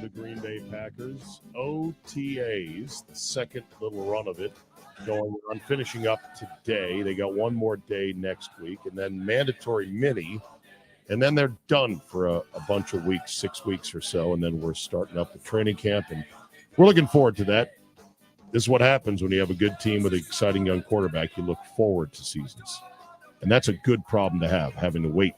the Green Bay Packers OTAs, the second little run of it going on, finishing up today. They got one more day next week, and then mandatory mini, and then they're done for a bunch of weeks, 6 weeks or so, and then we're starting up the training camp, and we're looking forward to that. This is what happens when you have a good team with an exciting young quarterback. You look forward to seasons, and that's a good problem to have, having to wait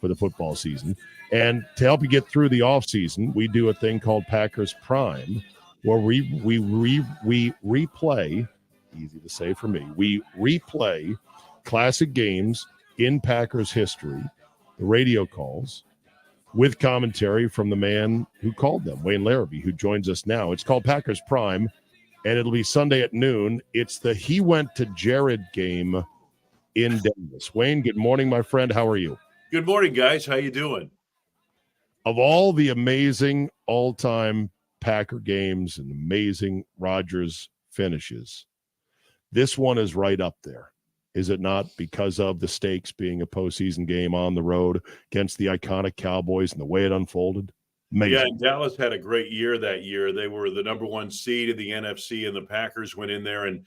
for the football season. And to help you get through the offseason, we do a thing called Packers Prime, where we replay, easy to say for me, we replay classic games in Packers history, the radio calls, with commentary from the man who called them, Wayne Larrivee, who joins us now. It's called Packers Prime, and it'll be Sunday at noon. It's the He Went to Jared game in Dallas. Wayne, good morning, my friend. How are you? Good morning, guys. How you doing? Of all the amazing all-time Packer games and amazing Rodgers finishes, this one is right up there, is it not? Because of the stakes being a postseason game on the road against the iconic Cowboys and the way it unfolded. Amazing. Yeah, and Dallas had a great year that year. They were the number one seed in the NFC, and the Packers went in there and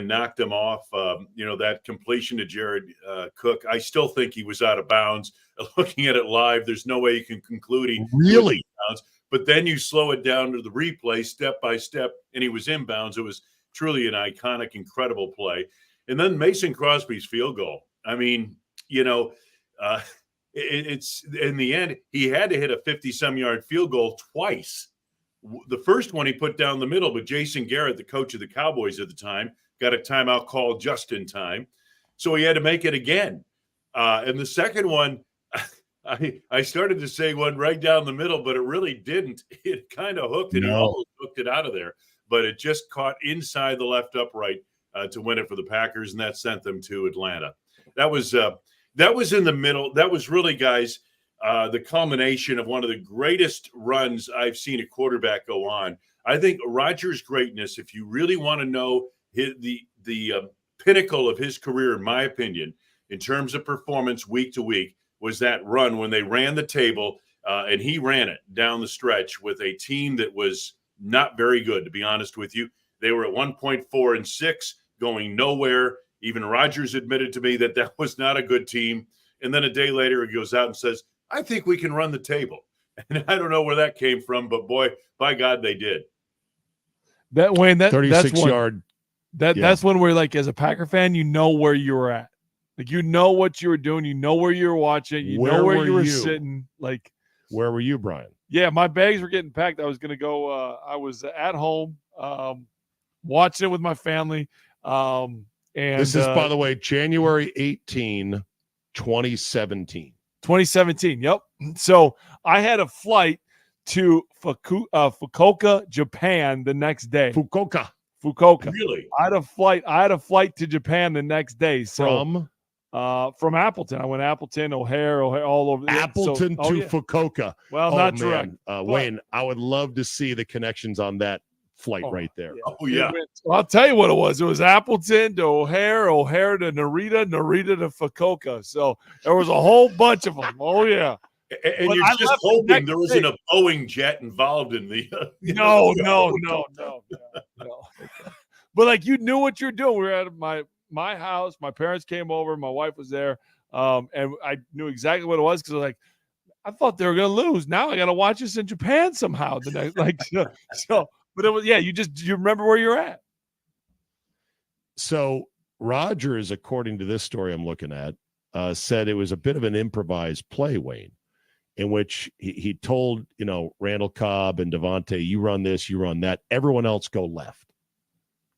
knocked them off. That completion to Jared Cook, I still think he was out of bounds. Looking at it live, there's no way you can conclude he really was. But then you slow it down to the replay step by step, and he was inbounds. It was truly an iconic, incredible play. And then Mason Crosby's field goal. I mean, it's in the end, he had to hit a 50-some-yard field goal twice. The first one he put down the middle, but Jason Garrett, the coach of the Cowboys at the time, got a timeout call just in time. So he had to make it again. And the second one, I started to say one right down the middle, but it really didn't. It kind of hooked it. He almost hooked it out of there, but it just caught inside the left upright to win it for the Packers, and that sent them to Atlanta. That was in the middle. That was really, guys, the culmination of one of the greatest runs I've seen a quarterback go on. I think Rodgers' greatness, if you really want to know the pinnacle of his career, in my opinion, in terms of performance week to week, was that run when they ran the table, and he ran it down the stretch with a team that was not very good, to be honest with you. They were at 1.4-6, going nowhere. Even Rodgers admitted to me that was not a good team. And then a day later, he goes out and says, I think we can run the table. And I don't know where that came from, but boy, by God, they did. That Wayne, 36-yard. That's when we're like, as a Packer fan, you know where you were at. Like, you know what you were doing. You know where you were watching. You know where you were sitting. Like, where were you, Brian? Yeah, my bags were getting packed. I was going to go. I was at home watching it with my family. And this is, by the way, January 18, 2017. 2017, yep. So I had a flight to Fukuoka, Japan the next day. Fukuoka. Really? I had a flight to Japan the next day. So from Appleton. I went Appleton, O'Hare, all over. Appleton to Fukuoka. Well, not direct. Wayne, I would love to see the connections on that flight right there. Yeah. Oh, yeah. I'll tell you what it was. It was Appleton to O'Hare, O'Hare to Narita, Narita to Fukuoka. So there was a whole bunch of them. Oh, yeah. And you're just hoping there wasn't a Boeing jet involved in the No. But like, you knew what you're doing. We were at my house. My parents came over. My wife was there. And I knew exactly what it was, because I thought they were going to lose. Now I got to watch this in Japan somehow. But it was, you remember where you're at. So Rodgers, according to this story I'm looking at, said it was a bit of an improvised play, Wayne, in which he told, Randall Cobb and Devontae, you run this, you run that. Everyone else go left.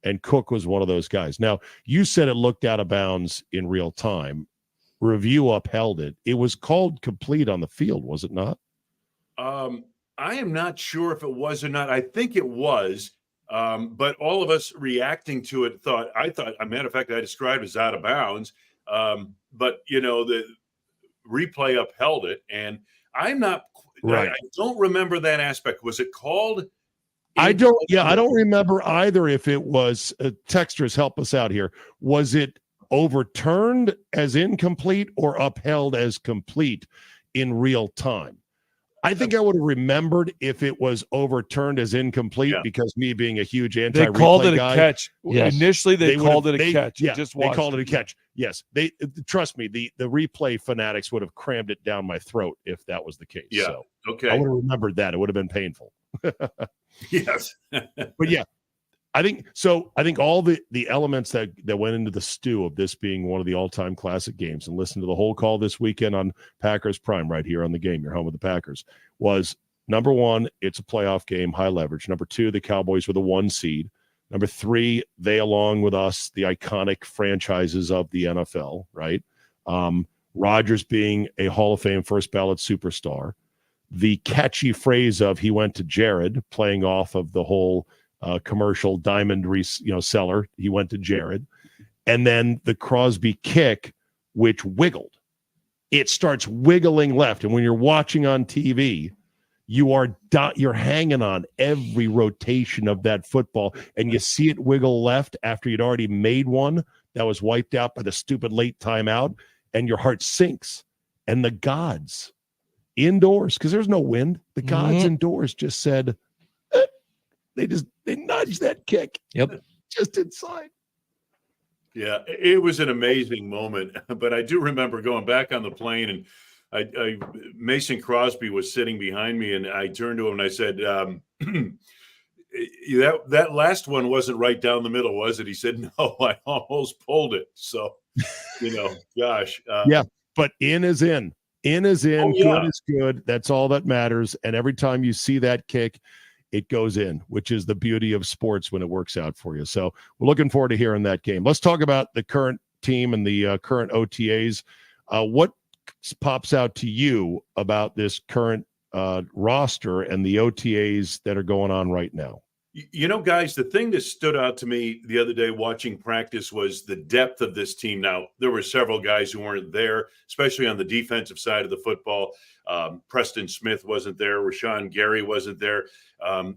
And Cook was one of those guys. Now, you said it looked out of bounds in real time. Review upheld it. It was called complete on the field, was it not? I am not sure if it was or not. I think it was. But all of us reacting to it I thought, a matter of fact, I described it as out of bounds. But, the replay upheld it. And I'm not right. I don't remember that aspect. Was it called? I don't remember either if it was. Texters, help us out here. Was it overturned as incomplete or upheld as complete in real time? I think I would have remembered if it was overturned as incomplete because me being a huge anti-replay they called it a guy, catch. Yes. Initially, they called it a catch. Yeah, just they called it a catch. Yes, they trust me. The replay fanatics would have crammed it down my throat if that was the case. Yeah. So Okay. I would have remembered that. It would have been painful. Yes. But yeah, I think so. I think all the elements that went into the stew of this being one of the all-time classic games, and listen to the whole call this weekend on Packers Prime right here on the game, your home of the Packers, was number one, it's a playoff game, high leverage. Number two, the Cowboys were the 1 seed. Number three, they, along with us, the iconic franchises of the NFL, right? Rodgers being a Hall of Fame first ballot superstar. The catchy phrase of he went to Jared, playing off of the whole commercial diamond seller. He went to Jared. And then the Crosby kick, which wiggled. It starts wiggling left. And when you're watching on TV, you're hanging on every rotation of that football, and you see it wiggle left after you'd already made one that was wiped out by the stupid late timeout, and your heart sinks. And the gods indoors, because there's no wind, the gods indoors just said, they nudged that kick. Yep. Just inside. Yeah, it was an amazing moment. But I do remember going back on the plane, and Mason Crosby was sitting behind me, and I turned to him and I said, that last one wasn't right down the middle, was it? He said, no, I almost pulled it. So, gosh. Yeah, but in is in. In is in. Oh, yeah. Good is good. That's all that matters. And every time you see that kick, it goes in, which is the beauty of sports when it works out for you. So we're looking forward to hearing that game. Let's talk about the current team and the current OTAs. What pops out to you about this current roster and the OTAs that are going on right now? Guys, the thing that stood out to me the other day watching practice was the depth of this team. Now, there were several guys who weren't there, especially on the defensive side of the football. Preston Smith wasn't there. Rashawn Gary wasn't there.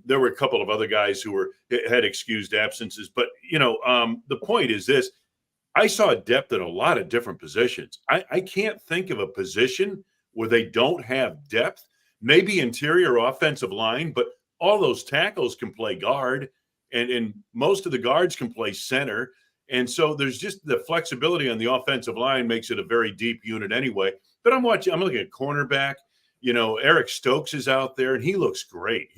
There were a couple of other guys who had excused absences. But, the point is this. I saw depth at a lot of different positions. I can't think of a position where they don't have depth. Maybe interior offensive line, but all those tackles can play guard, and most of the guards can play center. And so there's just the flexibility on the offensive line makes it a very deep unit anyway. But I'm looking at cornerback. Eric Stokes is out there, and he looks great.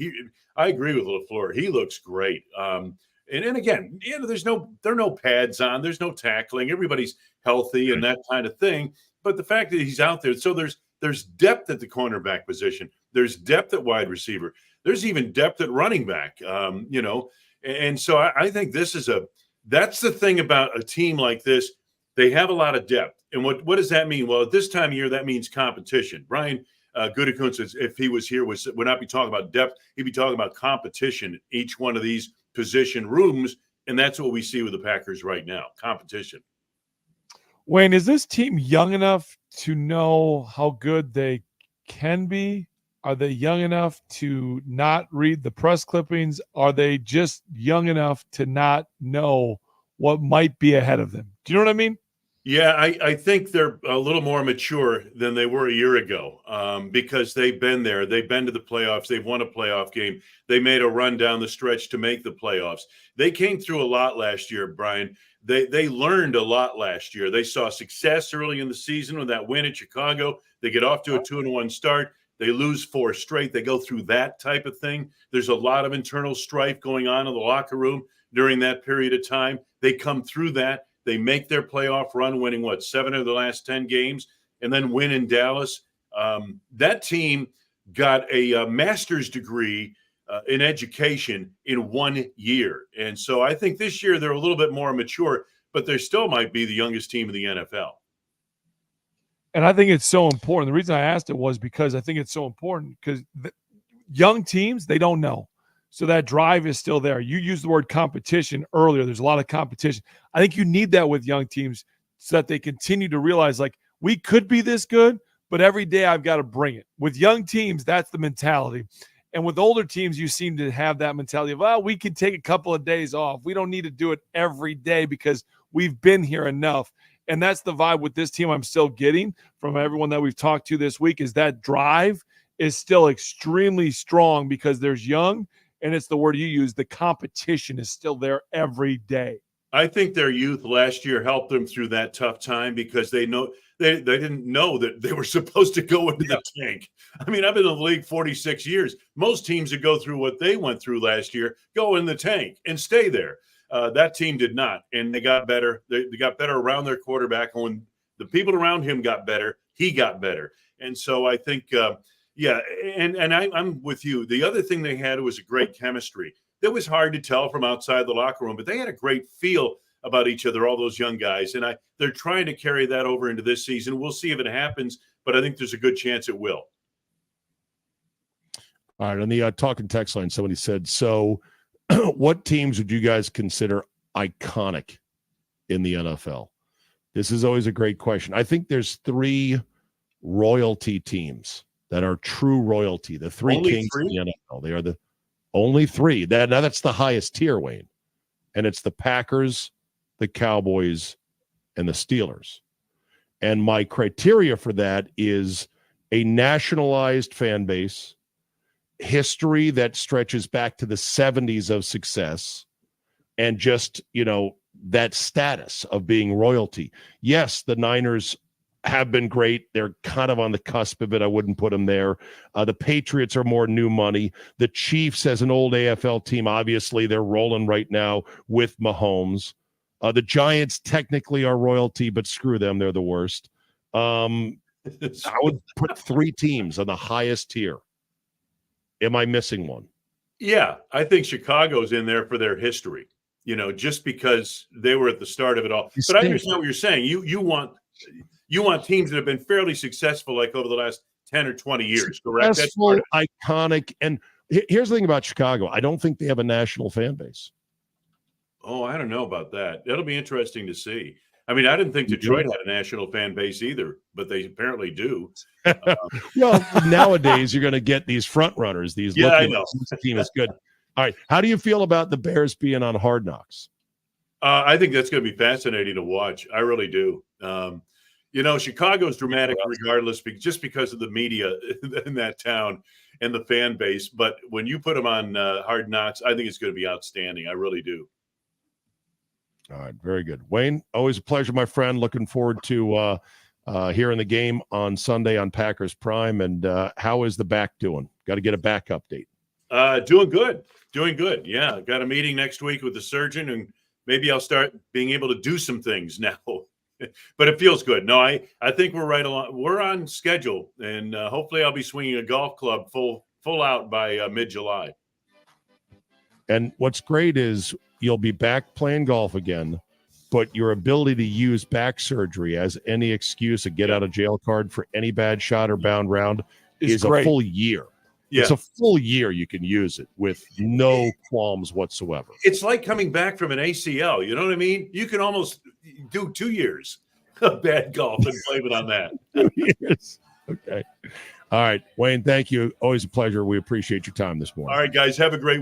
I agree with LaFleur. He looks great. And again, there are no pads on. There's no tackling. Everybody's healthy and that kind of thing. But the fact that he's out there, so there's depth at the cornerback position. There's depth at wide receiver. There's even depth at running back. And so I think that's the thing about a team like this. They have a lot of depth. And what does that mean? Well, at this time of year, that means competition. Brian Gutekunst, if he was here, would not be talking about depth. He'd be talking about competition, each one of these position rooms. And that's what we see with the Packers right now, competition. Wayne, is this team young enough to know how good they can be? Are they young enough to not read the press clippings? Are they just young enough to not know what might be ahead of them? Do you know what I mean? Yeah, I think they're a little more mature than they were a year ago because they've been there. They've been to the playoffs. They've won a playoff game. They made a run down the stretch to make the playoffs. They came through a lot last year, Brian. They learned a lot last year. They saw success early in the season with that win at Chicago. They get off to a 2-1 start. They lose 4 straight. They go through that type of thing. There's a lot of internal strife going on in the locker room during that period of time. They come through that. They make their playoff run, winning, 7 of the last 10 games, and then win in Dallas. That team got a master's degree in education in 1 year. And so I think this year they're a little bit more mature, but they still might be the youngest team in the NFL. And I think it's so important. The reason I asked it was because I think it's so important because young teams, they don't know. So that drive is still there. You used the word competition earlier. There's a lot of competition. I think you need that with young teams so that they continue to realize, like, we could be this good, but every day I've got to bring it. With young teams, that's the mentality. And with older teams, you seem to have that mentality of, well, we can take a couple of days off. We don't need to do it every day because we've been here enough. And that's the vibe with this team I'm still getting from everyone that we've talked to this week is that drive is still extremely strong because there's young, and it's the word you use, the competition is still there every day. I think their youth last year helped them through that tough time because they didn't know that they were supposed to go into the tank. I mean, I've been in the league 46 years. Most teams that go through what they went through last year go in the tank and stay there. That team did not, and they got better. They got better around their quarterback. And when the people around him got better, he got better. And so I think, I'm with you. The other thing they had was a great chemistry. That was hard to tell from outside the locker room, but they had a great feel about each other, all those young guys. And they're trying to carry that over into this season. We'll see if it happens, but I think there's a good chance it will. All right. On the talking text line, somebody said, so what teams would you guys consider iconic in the NFL? This is always a great question. I think there's 3 royalty teams that are true royalty. The 3 Only kings 3? in the NFL. They are the only 3. Now that's the highest tier, Wayne. And it's the Packers, the Cowboys, and the Steelers. And my criteria for that is a nationalized fan base, history that stretches back to the 70s of success, and just, that status of being royalty. Yes, the Niners have been great. They're kind of on the cusp of it. I wouldn't put them there. The Patriots are more new money. The Chiefs, as an old AFL team, obviously they're rolling right now with Mahomes. The Giants technically are royalty, but screw them. They're the worst. I would put 3 teams on the highest tier. Am I missing one? Yeah, I think Chicago's in there for their history, just because they were at the start of it all. But I understand what you're saying. You want teams that have been fairly successful, like over the last 10 or 20 years, correct? That's part of it. Iconic. And here's the thing about Chicago. I don't think they have a national fan base. Oh, I don't know about that. That'll be interesting to see. I mean, I didn't think Detroit had a national fan base either, but they apparently do. Well, nowadays you're going to get these front runners. These I know. This team is good. All right. How do you feel about the Bears being on Hard Knocks? I think that's going to be fascinating to watch. I really do. Chicago's dramatic regardless, just because of the media in that town and the fan base. But when you put them on Hard Knocks, I think it's going to be outstanding. I really do. All right. Very good. Wayne, always a pleasure, my friend. Looking forward to hearing the game on Sunday on Packers Prime. And how is the back doing? Got to get a back update. Doing good. Doing good. Yeah. Got a meeting next week with the surgeon, and maybe I'll start being able to do some things now. But it feels good. No, I think we're right along. We're on schedule, and hopefully I'll be swinging a golf club full out by mid-July. And what's great is you'll be back playing golf again, but your ability to use back surgery as any excuse, a get out of jail card for any bad shot or bound round is great. A full year. Yeah. It's a full year you can use it with no qualms whatsoever. It's like coming back from an ACL. You know what I mean? You can almost do 2 years of bad golf and blame it on that. 2 years. Okay. All right, Wayne, thank you. Always a pleasure. We appreciate your time this morning. All right, guys, have a great